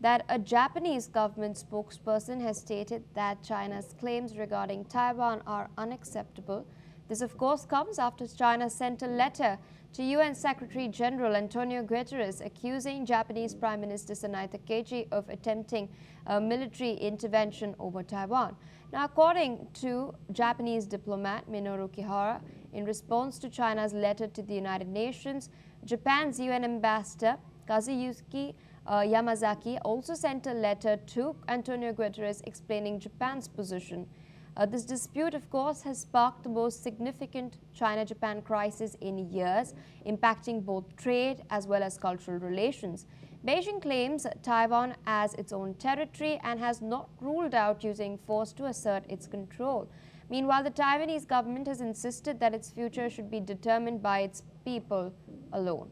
that a Japanese government spokesperson has stated that China's claims regarding Taiwan are unacceptable. This, of course, comes after China sent a letter to UN Secretary General Antonio Guterres accusing Japanese Prime Minister Sanae Takaichi of attempting a military intervention over Taiwan. Now, according to Japanese diplomat Minoru Kihara, in response to China's letter to the United Nations, Japan's UN ambassador Kazuyuki Yamazaki also sent a letter to Antonio Guterres explaining Japan's position. This dispute, of course, has sparked the most significant China-Japan crisis in years, impacting both trade as well as cultural relations. Beijing claims Taiwan as its own territory and has not ruled out using force to assert its control. Meanwhile, the Taiwanese government has insisted that its future should be determined by its people alone.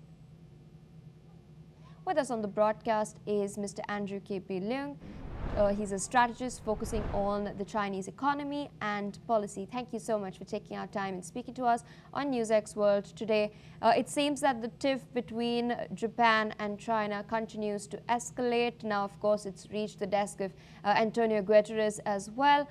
With us on the broadcast is Mr. Andrew K.P. Leung. He's a strategist focusing on the Chinese economy and policy. Thank you so much for taking our time and speaking to us on NewsX World today. It seems that the tiff between Japan and China continues to escalate. Now, of course, it's reached the desk of Antonio Guterres as well.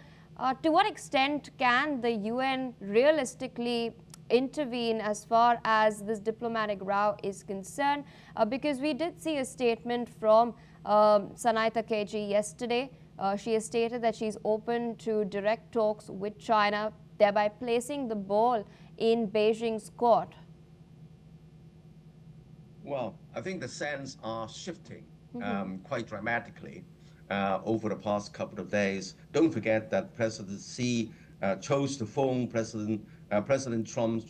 To what extent can the UN realistically intervene as far as this diplomatic row is concerned? Because we did see a statement from Sanae Takaichi yesterday. She has stated that she's open to direct talks with China, thereby placing the ball in Beijing's court. Well, I think the sands are shifting quite dramatically over the past couple of days. Don't forget that President Xi chose to phone President Trump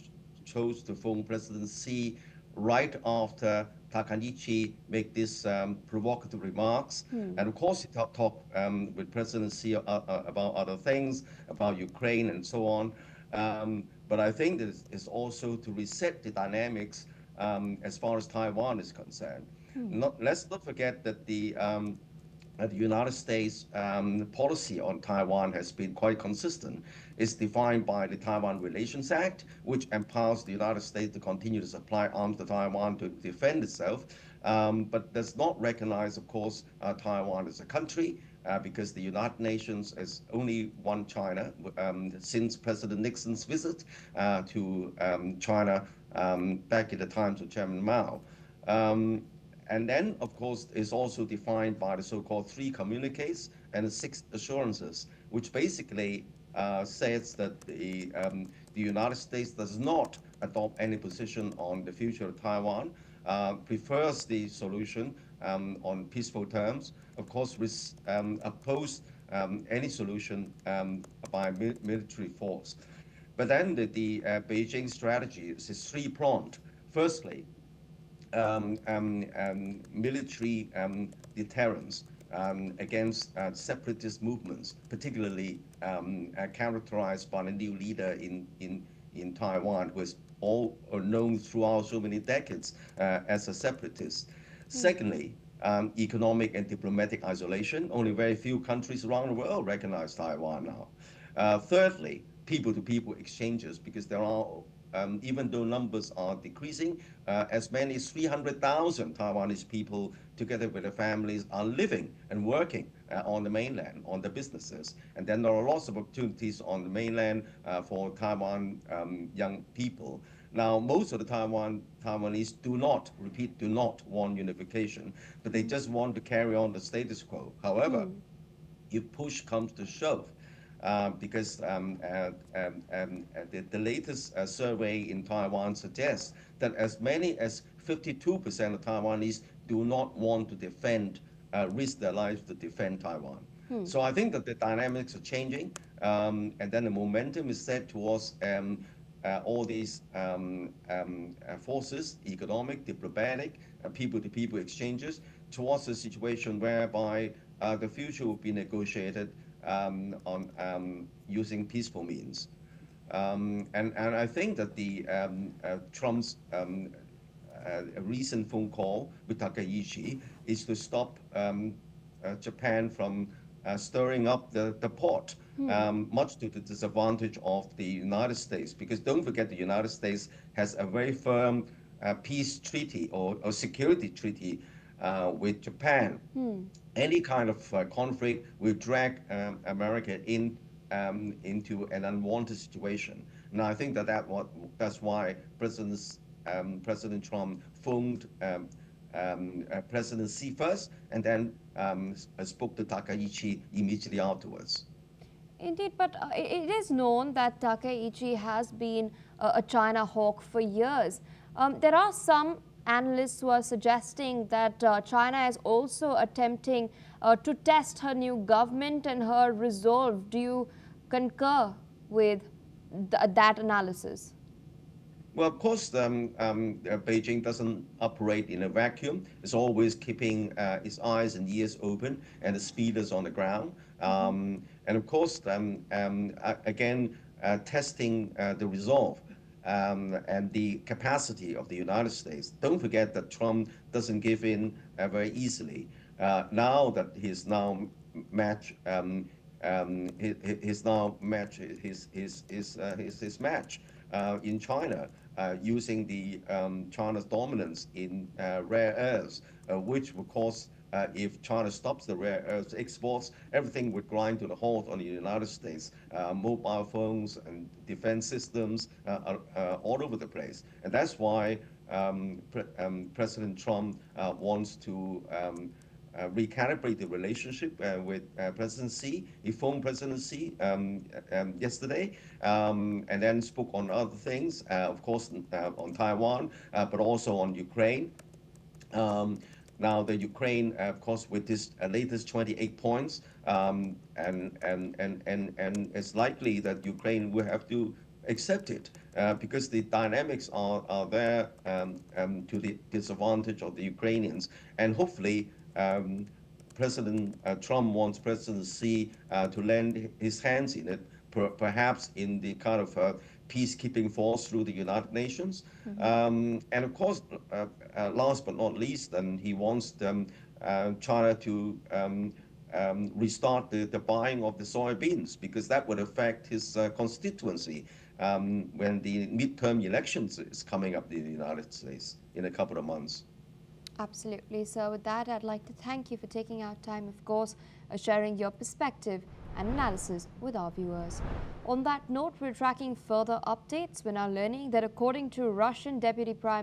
chose to phone President Xi right after Takaichi make these provocative remarks. And of course, he talked with President Xi about other things, about Ukraine and so on. But I think this is also to reset the dynamics as far as Taiwan is concerned. Let's not forget that the United States policy on Taiwan has been quite consistent. It's defined by the Taiwan Relations Act, which empowers the United States to continue to supply arms to Taiwan to defend itself, but does not recognize, of course, Taiwan as a country, because the United Nations is only one China since President Nixon's visit to China back in the times of Chairman Mao. And then, of course, is also defined by the so-called 3 communiques and the 6 assurances, which basically says that the United States does not adopt any position on the future of Taiwan, prefers the solution on peaceful terms, of course, oppose any solution by military force. But then the Beijing strategy is 3-pronged. Firstly, military deterrence against separatist movements, particularly characterized by a new leader in Taiwan, who is all known throughout so many decades as a separatist. Secondly, economic and diplomatic isolation. Only very few countries around the world recognize Taiwan now. Thirdly, people-to-people exchanges, because there are even though numbers are decreasing, as many as 300,000 Taiwanese people, together with their families, are living and working on the mainland, on the businesses. And then there are lots of opportunities on the mainland for Taiwan young people. Now, most of the Taiwanese do not want unification, but they just want to carry on the status quo. However, if push comes to shove, because the latest survey in Taiwan suggests that as many as 52% of Taiwanese do not want to risk their lives to defend Taiwan. So I think that the dynamics are changing, and then the momentum is set towards all these forces, economic, diplomatic, people-to-people exchanges, towards a situation whereby the future will be negotiated on using peaceful means. And I think that the Trump's recent phone call with Takaichi is to stop Japan from stirring up the pot, much to the disadvantage of the United States. Because don't forget, the United States has a very firm peace treaty or security treaty with Japan. Any kind of conflict will drag America into an unwanted situation. Now, I think that's why President Trump phoned President Xi first, and then spoke to Takaichi immediately afterwards. Indeed, but it is known that Takaichi has been a China hawk for years. There are some analysts who are suggesting that China is also attempting to test her new government and her resolve. Do you concur with that analysis? Well, of course, Beijing doesn't operate in a vacuum. It's always keeping its eyes and ears open and the speeders on the ground. And of course, again, testing the resolve and the capacity of the United States. Don't forget that Trump doesn't give in very easily. Now that he's now match he's now match his match in China, using the China's dominance in rare earths, which will cause, if China stops the rare earths exports, everything would grind to the halt on the United States. Mobile phones and defense systems all over the place. And that's why President Trump wants to recalibrate the relationship with President Xi. He phoned President Xi yesterday, and then spoke on other things, of course, on Taiwan, but also on Ukraine. Now the Ukraine, of course, with this latest 28 points, and it's likely that Ukraine will have to accept it because the dynamics are there to the disadvantage of the Ukrainians, and hopefully. President Trump wants President Xi to lend his hands in it, perhaps in the kind of peacekeeping force through the United Nations. And of course, last but not least, he wants China to restart the buying of the soybeans, because that would affect his constituency when the midterm elections is coming up in the United States in a couple of months. Absolutely. So with that, I'd like to thank you for taking out time, of course, sharing your perspective and analysis with our viewers. On that note, we're tracking further updates. We're now learning that according to Russian Deputy Prime